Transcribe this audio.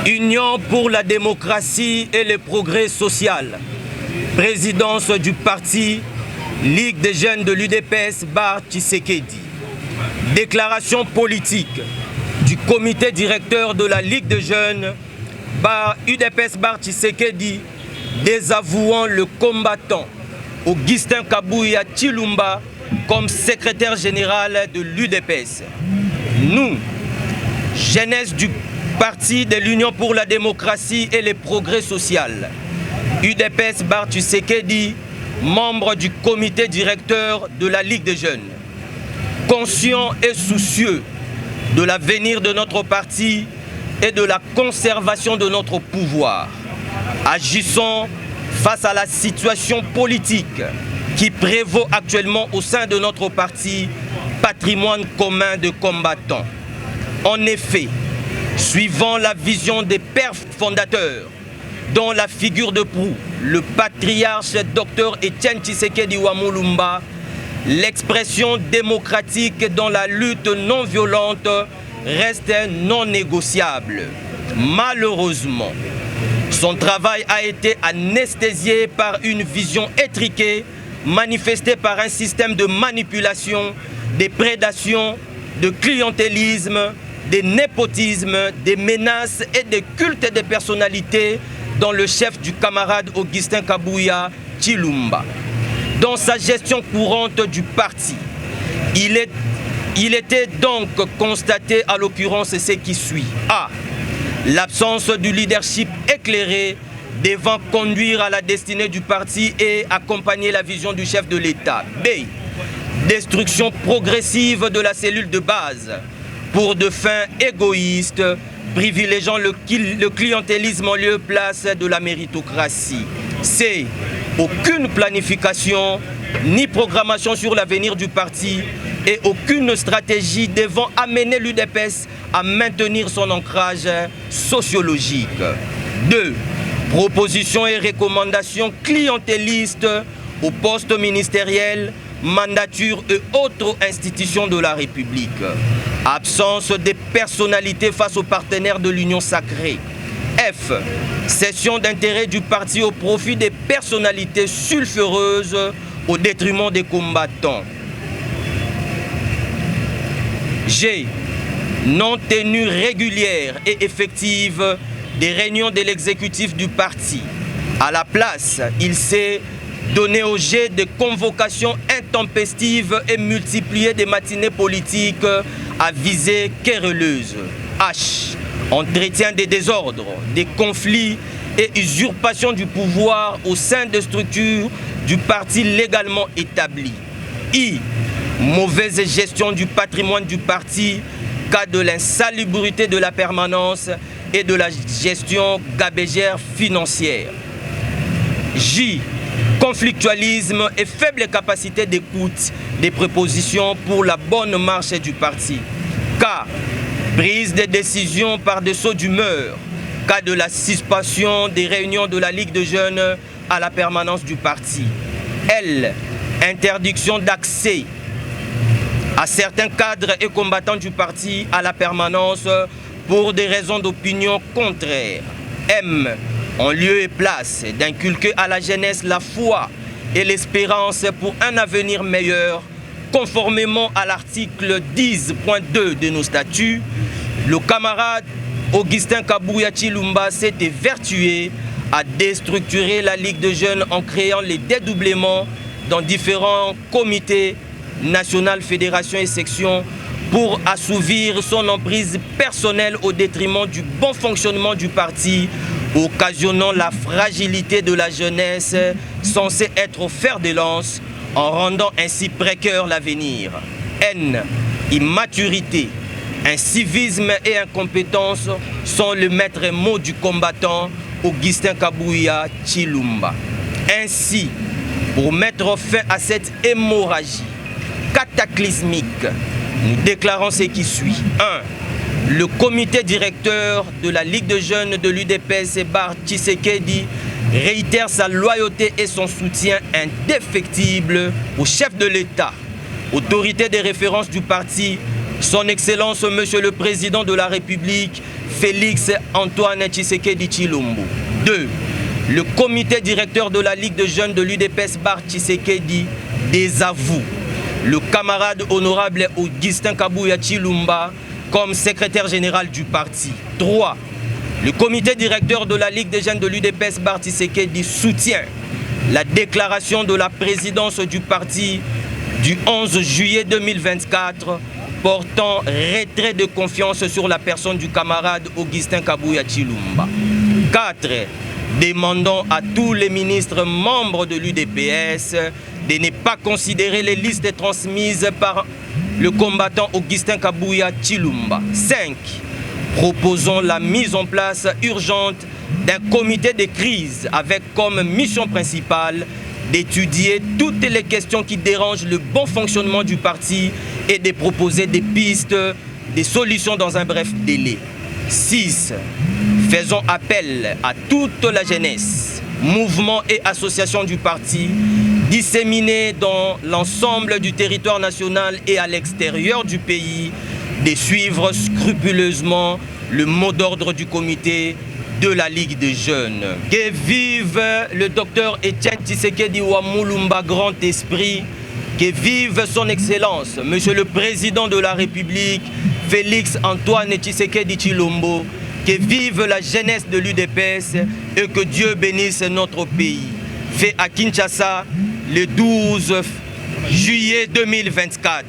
Union pour la démocratie et le progrès social. Présidence du parti Ligue des jeunes de l'UDPS Bar Tshisekedi. Déclaration politique du comité directeur de la Ligue des jeunes Bar UDPS Bar Tshisekedi désavouant le combattant Augustin Kabuya Tshilumba comme secrétaire général de l'UDPS. Nous, jeunesse du parti de l'Union pour la démocratie et le progrès social, UDPS Bar Tshisekedi, membre du comité directeur de la Ligue des jeunes, conscient et soucieux de l'avenir de notre parti et de la conservation de notre pouvoir, agissons face à la situation politique qui prévaut actuellement au sein de notre parti, patrimoine commun de combattants. En effet, suivant la vision des pères fondateurs, dont la figure de proue, le patriarche Dr Etienne Tshisekedi Wamulumba, l'expression démocratique dans la lutte non violente reste non négociable. Malheureusement, son travail a été anesthésié par une vision étriquée, manifestée par un système de manipulation, de prédation, de clientélisme, de népotisme, des menaces et des cultes des personnalités dans le chef du camarade Augustin Kabuya Tshilumba. Dans sa gestion courante du parti, il était donc constaté à l'occurrence ce qui suit. A. L'absence du leadership éclairé devant conduire à la destinée du parti et accompagner la vision du chef de l'État. B. Destruction progressive de la cellule de base pour de fins égoïstes, privilégiant le clientélisme en lieu place de la méritocratie. C. Aucune planification ni programmation sur l'avenir du parti et aucune stratégie devant amener l'UDPS à maintenir son ancrage sociologique. 2. Propositions et recommandations clientélistes aux postes ministériels, mandatures et autres institutions de la République. Absence des personnalités face aux partenaires de l'Union sacrée. F. Cession d'intérêt du parti au profit des personnalités sulfureuses au détriment des combattants. G. Non-tenue régulière et effective des réunions de l'exécutif du parti. À la place, il s'est donné au jet de convocations intempestives et multiplié des matinées politiques à visée querelleuse. H. Entretien des désordres, des conflits et usurpation du pouvoir au sein des structures du parti légalement établies. I. Mauvaise gestion du patrimoine du parti, cas de l'insalubrité de la permanence et de la gestion gabégère financière. J. Conflictualisme et faible capacité d'écoute des propositions pour la bonne marche du parti. K. Prise de décisions par des sauts d'humeur, cas de la suspension des réunions de la Ligue de jeunes à la permanence du parti. L. Interdiction d'accès à certains cadres et combattants du parti à la permanence pour des raisons d'opinion contraires. M. En lieu et place d'inculquer à la jeunesse la foi et l'espérance pour un avenir meilleur, conformément à l'article 10.2 de nos statuts, le camarade Augustin Kabuya Tshilumba s'est évertué à déstructurer la Ligue de jeunes en créant les dédoublements dans différents comités nationaux, fédérations et sections pour assouvir son emprise personnelle au détriment du bon fonctionnement du parti, occasionnant la fragilité de la jeunesse censée être au fer de lance, en rendant ainsi précaire l'avenir. N. Immaturité, incivisme et incompétence sont le maître mot du combattant Augustin Kabuya Tshilumba. Ainsi, pour mettre fin à cette hémorragie cataclysmique, nous déclarons ce qui suit. 1. Le comité directeur de la Ligue de jeunes de l'UDPS Bar Tshisekedi réitère sa loyauté et son soutien indéfectible au chef de l'État, autorité de référence du parti, Son Excellence, Monsieur le Président de la République, Félix Antoine Tshisekedi Tshilombo. 2. Le comité directeur de la Ligue de jeunes de l'UDPS Bar Tshisekedi désavoue le camarade honorable Augustin Kabuya Tshilombo comme secrétaire général du parti. 3. Le comité directeur de la Ligue des jeunes de l'UDPS Bar Tshisekedi soutient la déclaration de la présidence du parti du 11 juillet 2024 portant retrait de confiance sur la personne du camarade Augustin Kabuya Tshilombo. 4. Demandons à tous les ministres membres de l'UDPS de ne pas considérer les listes transmises par le combattant Augustin Kabuya Tshilombo. 5. Proposons la mise en place urgente d'un comité de crise avec comme mission principale d'étudier toutes les questions qui dérangent le bon fonctionnement du parti et de proposer des pistes, des solutions dans un bref délai. 6. Faisons appel à toute la jeunesse, mouvements et associations du parti disséminés dans l'ensemble du territoire national et à l'extérieur du pays de suivre scrupuleusement le mot d'ordre du comité de la Ligue des jeunes. Que vive le docteur Etienne Tshisekedi Wamulumba, grand esprit. Que vive son Excellence, Monsieur le Président de la République, Félix Antoine Tshisekedi Tshilombo. Que vive la jeunesse de l'UDPS et que Dieu bénisse notre pays. Fait à Kinshasa le 12 juillet 2024.